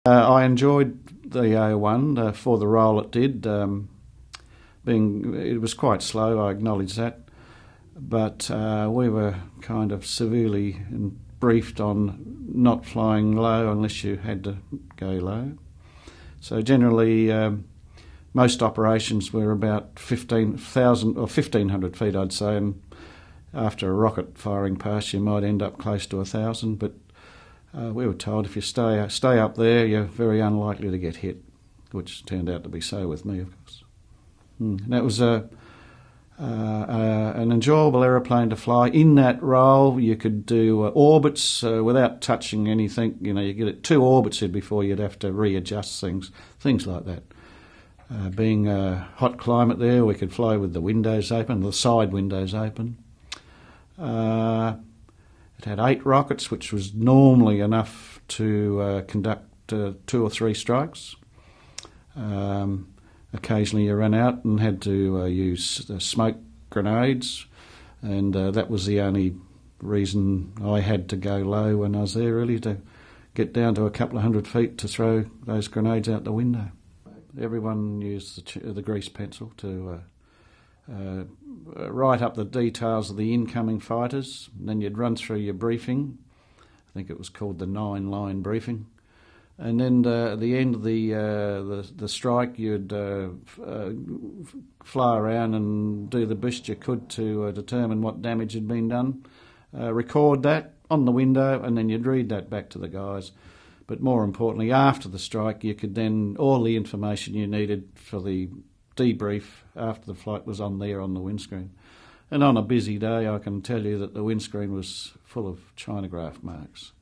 I enjoyed the A1 for the role it did. It was quite slow, I acknowledge that, but we were kind of severely briefed on not flying low unless you had to go low. So generally, most operations were about 15,000 or 1,500 feet, I'd say, and after a rocket firing past, you might end up close to 1,000. But we were told if you stay up there, you're very unlikely to get hit, which turned out to be so with me, of course. That was an enjoyable aeroplane to fly. In that role, you could do orbits without touching anything. You know, you get it 2 orbits in before you'd have to readjust things like that. Being a hot climate there, we could fly with the windows open, the side windows open. It had 8 rockets, which was normally enough to conduct 2 or 3 strikes. Occasionally you ran out and had to use smoke grenades, and that was the only reason I had to go low when I was there, really, to get down to a couple of 100 feet to throw those grenades out the window. Everyone used the grease pencil to write up the details of the incoming fighters. And then you'd run through your briefing. I think it was called the 9-line briefing. And then at the end of the strike, you'd fly around and do the best you could to determine what damage had been done. Record that on the window, and then you'd read that back to the guys. But more importantly, after the strike, you could then, all the information you needed for the debrief after the flight was on there on the windscreen. And on a busy day, I can tell you that the windscreen was full of Chinagraph marks.